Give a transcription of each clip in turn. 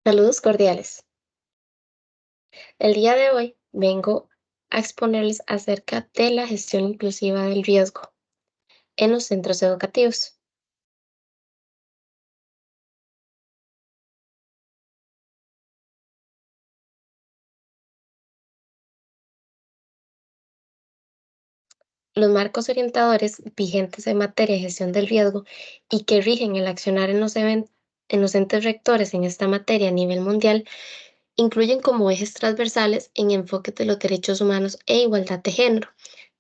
Saludos cordiales. El día de hoy vengo a exponerles acerca de la gestión inclusiva del riesgo en los centros educativos. Los marcos orientadores vigentes en materia de gestión del riesgo y que rigen el accionar en los entes rectores en esta materia a nivel mundial incluyen como ejes transversales en enfoques de los derechos humanos e igualdad de género,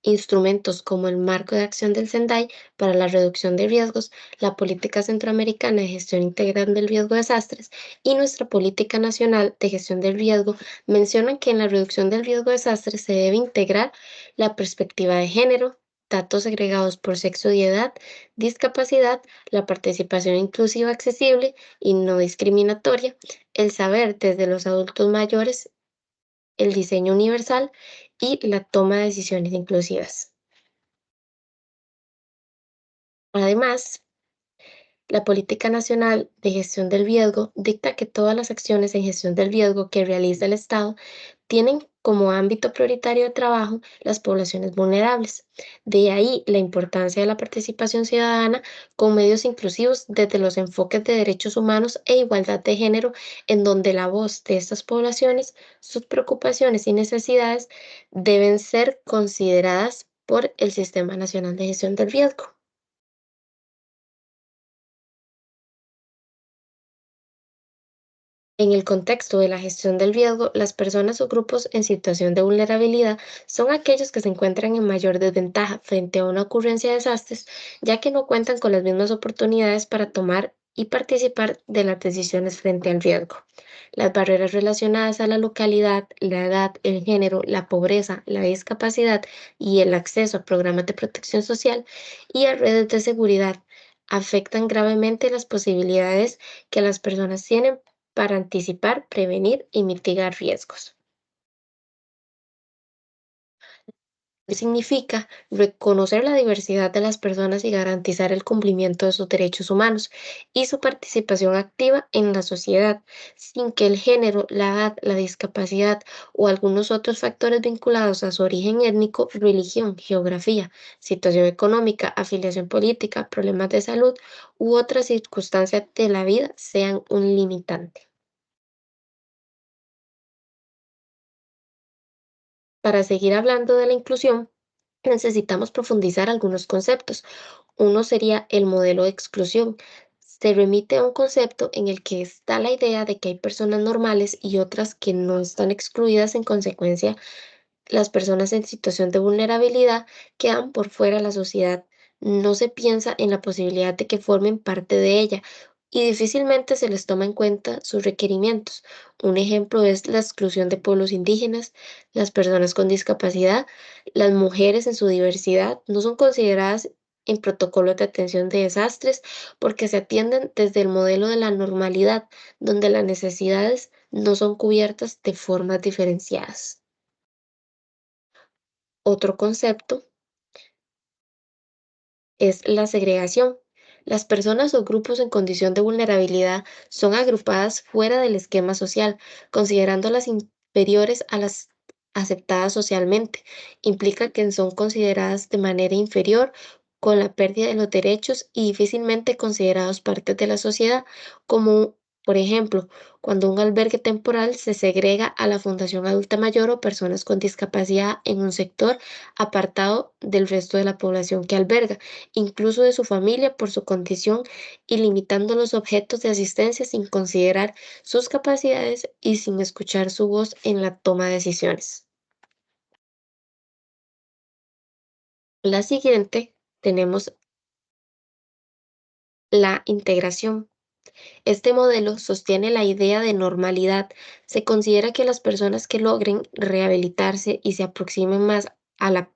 instrumentos como el Marco de Acción del SENDAI para la reducción de riesgos, la Política Centroamericana de Gestión Integral del Riesgo de Desastres y nuestra Política Nacional de Gestión del Riesgo mencionan que en la reducción del riesgo de desastres se debe integrar la perspectiva de género, datos agregados por sexo y edad, discapacidad, la participación inclusiva accesible y no discriminatoria, el saber desde los adultos mayores, el diseño universal y la toma de decisiones inclusivas. Además, la Política Nacional de Gestión del Riesgo dicta que todas las acciones en gestión del riesgo que realiza el Estado tienen como ámbito prioritario de trabajo las poblaciones vulnerables. De ahí la importancia de la participación ciudadana con medios inclusivos desde los enfoques de derechos humanos e igualdad de género, en donde la voz de estas poblaciones, sus preocupaciones y necesidades deben ser consideradas por el Sistema Nacional de Gestión del Riesgo. En el contexto de la gestión del riesgo, las personas o grupos en situación de vulnerabilidad son aquellos que se encuentran en mayor desventaja frente a una ocurrencia de desastres, ya que no cuentan con las mismas oportunidades para tomar y participar de las decisiones frente al riesgo. Las barreras relacionadas a la localidad, la edad, el género, la pobreza, la discapacidad y el acceso a programas de protección social y a redes de seguridad afectan gravemente las posibilidades que las personas tienen para anticipar, prevenir y mitigar riesgos. Significa reconocer la diversidad de las personas y garantizar el cumplimiento de sus derechos humanos y su participación activa en la sociedad, sin que el género, la edad, la discapacidad o algunos otros factores vinculados a su origen étnico, religión, geografía, situación económica, afiliación política, problemas de salud u otras circunstancias de la vida sean un limitante. Para seguir hablando de la inclusión, necesitamos profundizar algunos conceptos. Uno sería el modelo de exclusión. Se remite a un concepto en el que está la idea de que hay personas normales y otras que no están excluidas. En consecuencia, las personas en situación de vulnerabilidad quedan por fuera de la sociedad. No se piensa en la posibilidad de que formen parte de ella y difícilmente se les toma en cuenta sus requerimientos. Un ejemplo es la exclusión de pueblos indígenas, las personas con discapacidad, las mujeres en su diversidad no son consideradas en protocolos de atención de desastres porque se atienden desde el modelo de la normalidad, donde las necesidades no son cubiertas de formas diferenciadas. Otro concepto es la segregación. Las personas o grupos en condición de vulnerabilidad son agrupadas fuera del esquema social, considerándolas inferiores a las aceptadas socialmente. Implica que son consideradas de manera inferior, con la pérdida de los derechos y difícilmente considerados parte de la sociedad, como por ejemplo, cuando un albergue temporal se segrega a la Fundación Adulta Mayor o personas con discapacidad en un sector apartado del resto de la población que alberga, incluso de su familia por su condición, y limitando los objetos de asistencia sin considerar sus capacidades y sin escuchar su voz en la toma de decisiones. La siguiente tenemos la integración. Este modelo sostiene la idea de normalidad. Se considera que las personas que logren rehabilitarse y se aproximen más a la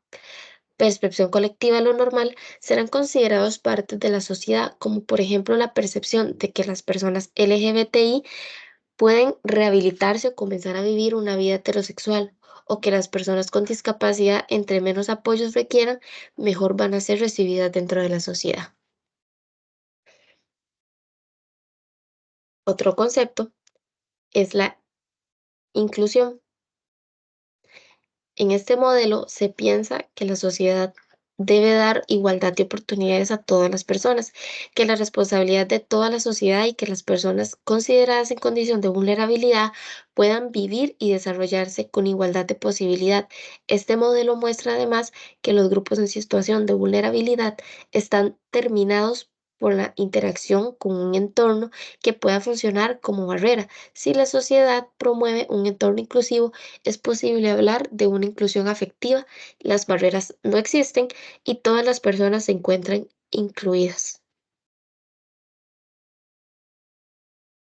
percepción colectiva de lo normal serán considerados parte de la sociedad, como por ejemplo la percepción de que las personas LGBTI pueden rehabilitarse o comenzar a vivir una vida heterosexual, o que las personas con discapacidad, entre menos apoyos requieran, mejor van a ser recibidas dentro de la sociedad. Otro concepto es la inclusión. En este modelo se piensa que la sociedad debe dar igualdad de oportunidades a todas las personas, que la responsabilidad de toda la sociedad y que las personas consideradas en condición de vulnerabilidad puedan vivir y desarrollarse con igualdad de posibilidad. Este modelo muestra además que los grupos en situación de vulnerabilidad están terminados por la interacción con un entorno que pueda funcionar como barrera. Si la sociedad promueve un entorno inclusivo, es posible hablar de una inclusión afectiva, las barreras no existen y todas las personas se encuentran incluidas.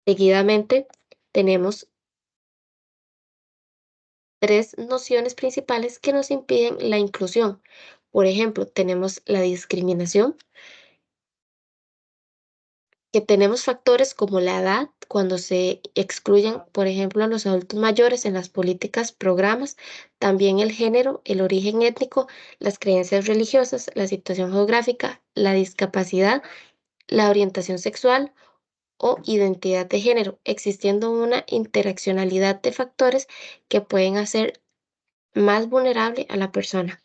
Seguidamente, tenemos tres nociones principales que nos impiden la inclusión. Por ejemplo, tenemos la discriminación, que tenemos factores como la edad, cuando se excluyen, por ejemplo, a los adultos mayores en las políticas, programas, también el género, el origen étnico, las creencias religiosas, la situación geográfica, la discapacidad, la orientación sexual o identidad de género, existiendo una interaccionalidad de factores que pueden hacer más vulnerable a la persona.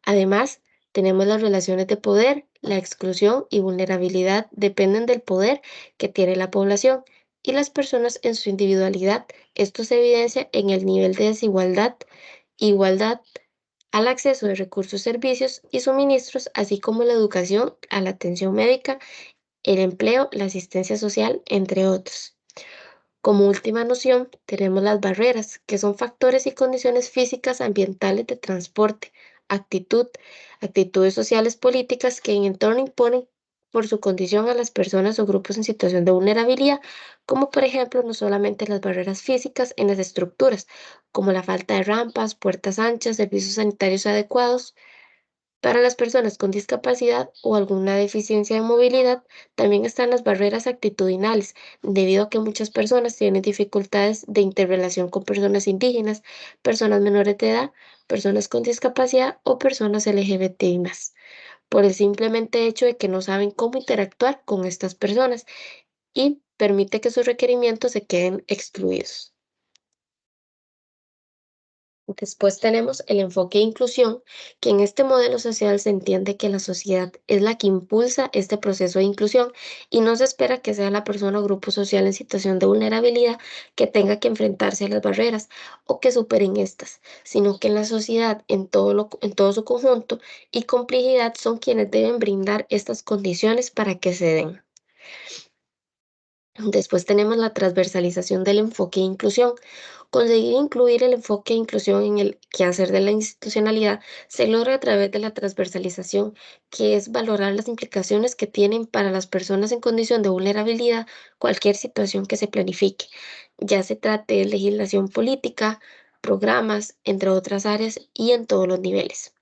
Además, tenemos las relaciones de poder, la exclusión y vulnerabilidad dependen del poder que tiene la población y las personas en su individualidad. Esto se evidencia en el nivel de desigualdad, igualdad al acceso de recursos, servicios y suministros, así como la educación, a la atención médica, el empleo, la asistencia social, entre otros. Como última noción, tenemos las barreras, que son factores y condiciones físicas, ambientales de transporte, actitud, actitudes sociales, políticas que en entorno imponen por su condición a las personas o grupos en situación de vulnerabilidad, como por ejemplo no solamente las barreras físicas en las estructuras, como la falta de rampas, puertas anchas, servicios sanitarios adecuados, para las personas con discapacidad o alguna deficiencia de movilidad, también están las barreras actitudinales, debido a que muchas personas tienen dificultades de interrelación con personas indígenas, personas menores de edad, personas con discapacidad o personas LGBTI+, por el simplemente hecho de que no saben cómo interactuar con estas personas y permite que sus requerimientos se queden excluidos. Después tenemos el enfoque de inclusión, que en este modelo social se entiende que la sociedad es la que impulsa este proceso de inclusión y no se espera que sea la persona o grupo social en situación de vulnerabilidad que tenga que enfrentarse a las barreras o que superen estas, sino que en la sociedad en todo su conjunto y complejidad son quienes deben brindar estas condiciones para que se den. Después tenemos la transversalización del enfoque de inclusión. Conseguir incluir el enfoque de inclusión en el quehacer de la institucionalidad se logra a través de la transversalización, que es valorar las implicaciones que tienen para las personas en condición de vulnerabilidad cualquier situación que se planifique, ya se trate de legislación política, programas, entre otras áreas y en todos los niveles.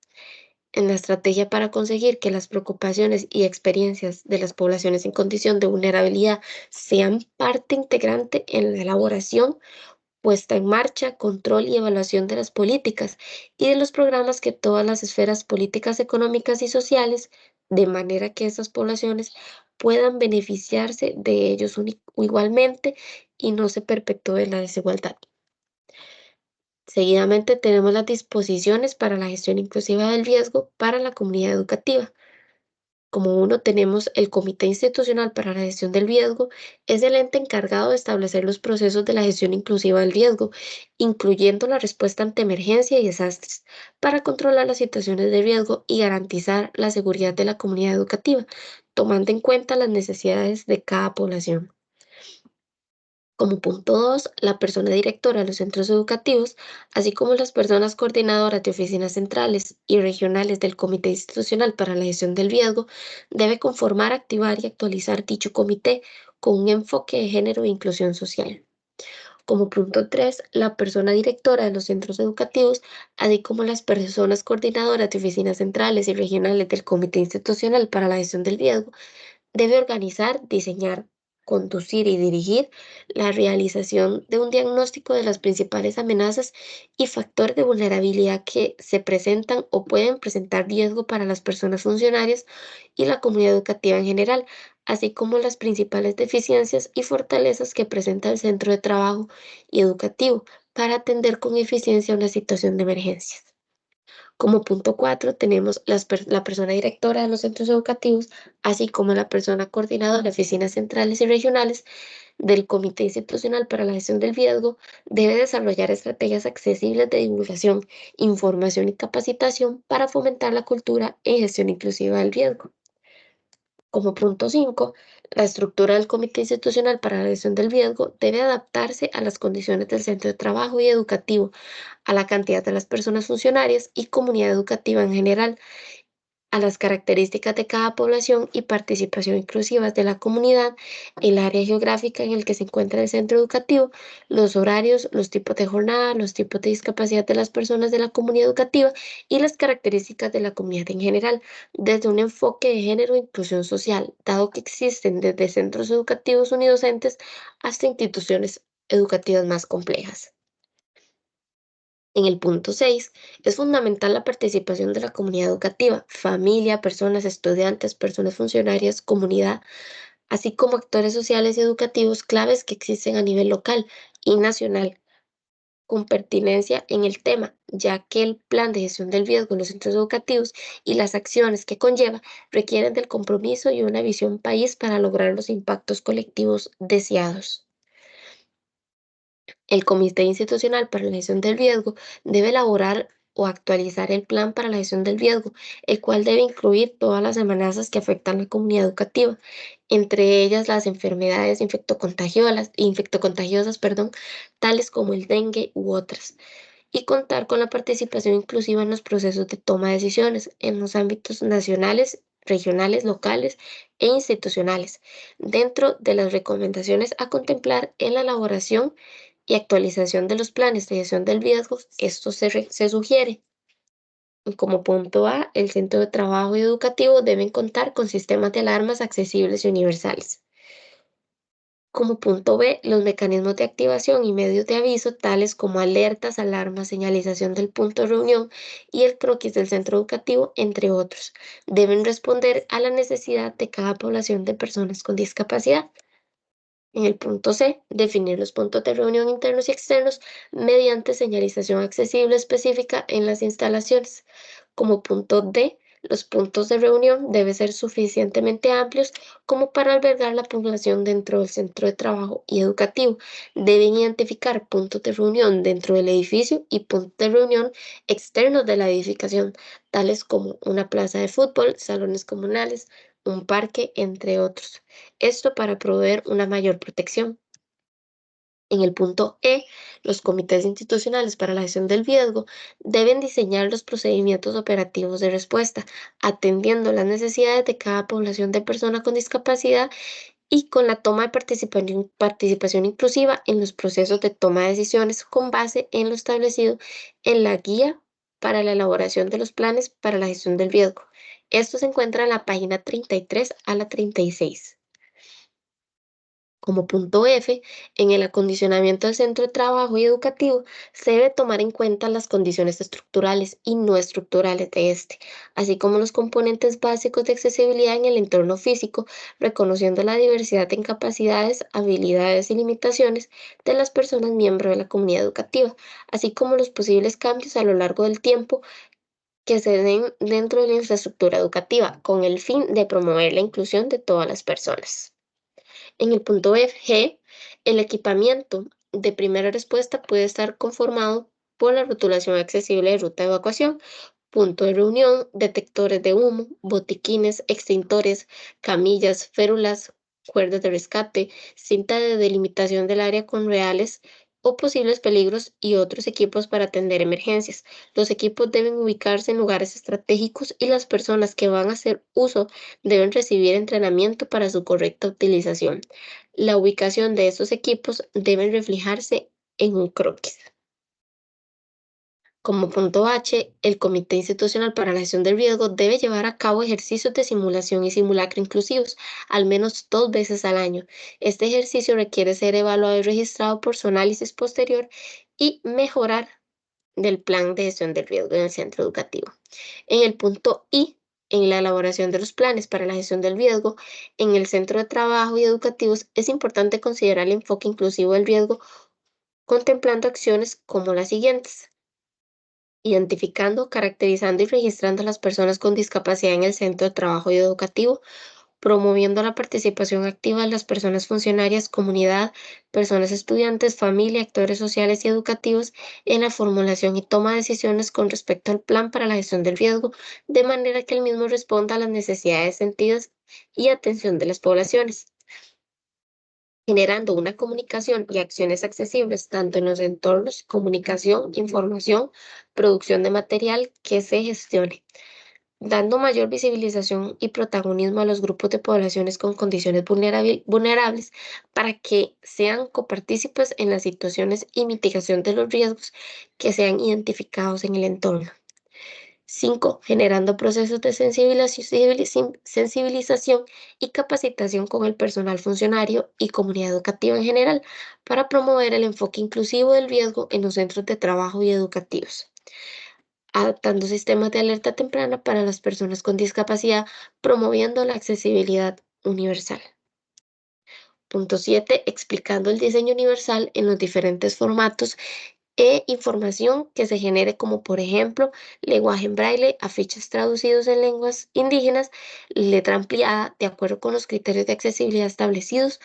En la estrategia para conseguir que las preocupaciones y experiencias de las poblaciones en condición de vulnerabilidad sean parte integrante en la elaboración, puesta en marcha, control y evaluación de las políticas y de los programas que todas las esferas políticas, económicas y sociales, de manera que esas poblaciones puedan beneficiarse de ellos igualmente y no se perpetúe la desigualdad. Seguidamente tenemos las disposiciones para la gestión inclusiva del riesgo para la comunidad educativa. Como uno, tenemos el Comité Institucional para la Gestión del Riesgo, es el ente encargado de establecer los procesos de la gestión inclusiva del riesgo, incluyendo la respuesta ante emergencia y desastres, para controlar las situaciones de riesgo y garantizar la seguridad de la comunidad educativa, tomando en cuenta las necesidades de cada población. Como punto 2, la persona directora de los centros educativos, así como las personas coordinadoras de oficinas centrales y regionales del Comité Institucional para la Gestión del Riesgo, debe conformar, activar y actualizar dicho comité con un enfoque de género e inclusión social. Como punto 3, la persona directora de los centros educativos, así como las personas coordinadoras de oficinas centrales y regionales del Comité Institucional para la Gestión del Riesgo, debe organizar, diseñar, conducir y dirigir la realización de un diagnóstico de las principales amenazas y factores de vulnerabilidad que se presentan o pueden presentar riesgo para las personas funcionarias y la comunidad educativa en general, así como las principales deficiencias y fortalezas que presenta el centro de trabajo y educativo para atender con eficiencia una situación de emergencias. Como punto 4 tenemos la persona directora de los centros educativos, así como la persona coordinadora de oficinas centrales y regionales del Comité Institucional para la Gestión del Riesgo, debe desarrollar estrategias accesibles de divulgación, información y capacitación para fomentar la cultura en gestión inclusiva del riesgo. Como punto 5, la estructura del Comité Institucional para la Gestión del Riesgo debe adaptarse a las condiciones del centro de trabajo y educativo, a la cantidad de las personas funcionarias y comunidad educativa en general, a las características de cada población y participación inclusivas de la comunidad, el área geográfica en el que se encuentra el centro educativo, los horarios, los tipos de jornada, los tipos de discapacidad de las personas de la comunidad educativa y las características de la comunidad en general, desde un enfoque de género e inclusión social, dado que existen desde centros educativos unidocentes hasta instituciones educativas más complejas. En el punto 6, es fundamental la participación de la comunidad educativa, familia, personas, estudiantes, personas funcionarias, comunidad, así como actores sociales y educativos claves que existen a nivel local y nacional, con pertinencia en el tema, ya que el plan de gestión del riesgo en los centros educativos y las acciones que conlleva requieren del compromiso y una visión país para lograr los impactos colectivos deseados. El Comité Institucional para la Gestión del Riesgo debe elaborar o actualizar el plan para la gestión del riesgo, el cual debe incluir todas las amenazas que afectan a la comunidad educativa, entre ellas las enfermedades infectocontagiosas, tales como el dengue u otras, y contar con la participación inclusiva en los procesos de toma de decisiones en los ámbitos nacionales, regionales, locales e institucionales, dentro de las recomendaciones a contemplar en la elaboración y actualización de los planes de gestión del riesgo. Esto se sugiere. Como punto A, el centro de trabajo y educativo deben contar con sistemas de alarmas accesibles y universales. Como punto B, los mecanismos de activación y medios de aviso, tales como alertas, alarmas, señalización del punto de reunión y el croquis del centro educativo, entre otros, deben responder a la necesidad de cada población de personas con discapacidad. En el punto C, definir los puntos de reunión internos y externos mediante señalización accesible específica en las instalaciones. Como punto D, los puntos de reunión deben ser suficientemente amplios como para albergar la población dentro del centro de trabajo y educativo. Deben identificar puntos de reunión dentro del edificio y puntos de reunión externos de la edificación, tales como una plaza de fútbol, salones comunales, un parque, entre otros. Esto para proveer una mayor protección. En el punto E, los comités institucionales para la gestión del riesgo deben diseñar los procedimientos operativos de respuesta, atendiendo las necesidades de cada población de persona con discapacidad y con la toma de participación inclusiva en los procesos de toma de decisiones con base en lo establecido en la guía para la elaboración de los planes para la gestión del riesgo. Esto se encuentra en la página 33 a la 36. Como punto F, en el acondicionamiento del centro de trabajo y educativo se debe tomar en cuenta las condiciones estructurales y no estructurales de este, así como los componentes básicos de accesibilidad en el entorno físico, reconociendo la diversidad en capacidades, habilidades y limitaciones de las personas miembros de la comunidad educativa, así como los posibles cambios a lo largo del tiempo que se den dentro de la infraestructura educativa, con el fin de promover la inclusión de todas las personas. En el punto G, el equipamiento de primera respuesta puede estar conformado por la rotulación accesible de ruta de evacuación, punto de reunión, detectores de humo, botiquines, extintores, camillas, férulas, cuerdas de rescate, cinta de delimitación del área con reales o posibles peligros y otros equipos para atender emergencias. Los equipos deben ubicarse en lugares estratégicos y las personas que van a hacer uso deben recibir entrenamiento para su correcta utilización. La ubicación de estos equipos debe reflejarse en un croquis. Como punto H, el Comité Institucional para la Gestión del Riesgo debe llevar a cabo ejercicios de simulación y simulacro inclusivos al menos 2 veces al año. Este ejercicio requiere ser evaluado y registrado por su análisis posterior y mejorar del plan de gestión del riesgo en el centro educativo. En el punto I, En la elaboración de los planes para la gestión del riesgo en el centro de trabajo y educativos, es importante considerar el enfoque inclusivo del riesgo, contemplando acciones como las siguientes: identificando, caracterizando y registrando a las personas con discapacidad en el centro de trabajo y educativo, promoviendo la participación activa de las personas funcionarias, comunidad, personas estudiantes, familia, actores sociales y educativos en la formulación y toma de decisiones con respecto al plan para la gestión del riesgo, de manera que el mismo responda a las necesidades sentidas y atención de las poblaciones, generando una comunicación y acciones accesibles tanto en los entornos, comunicación, información, producción de material que se gestione, dando mayor visibilización y protagonismo a los grupos de poblaciones con condiciones vulnerables para que sean copartícipes en las situaciones y mitigación de los riesgos que sean identificados en el entorno. 5. Generando procesos de sensibilización y capacitación con el personal funcionario y comunidad educativa en general para promover el enfoque inclusivo del riesgo en los centros de trabajo y educativos, adaptando sistemas de alerta temprana para las personas con discapacidad, promoviendo la accesibilidad universal. Punto 7. Explicando el diseño universal en los diferentes formatos e información que se genere, como por ejemplo lenguaje en braille, afiches traducidos en lenguas indígenas, letra ampliada de acuerdo con los criterios de accesibilidad establecidos,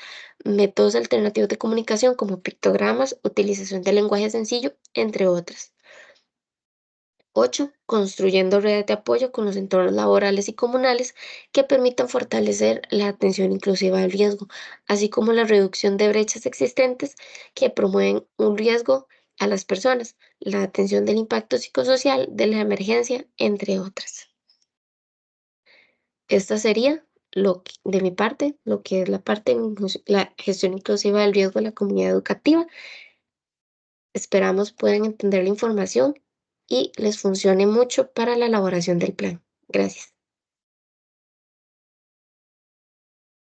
métodos alternativos de comunicación como pictogramas, utilización de lenguaje sencillo, entre otras. 8. Construyendo redes de apoyo con los entornos laborales y comunales que permitan fortalecer la atención inclusiva del riesgo, así como la reducción de brechas existentes que promueven un riesgo a las personas, la atención del impacto psicosocial de la emergencia, entre otras. Esta sería de mi parte, lo que es la parte la gestión inclusiva del riesgo de la comunidad educativa. Esperamos puedan entender la información y les funcione mucho para la elaboración del plan. Gracias.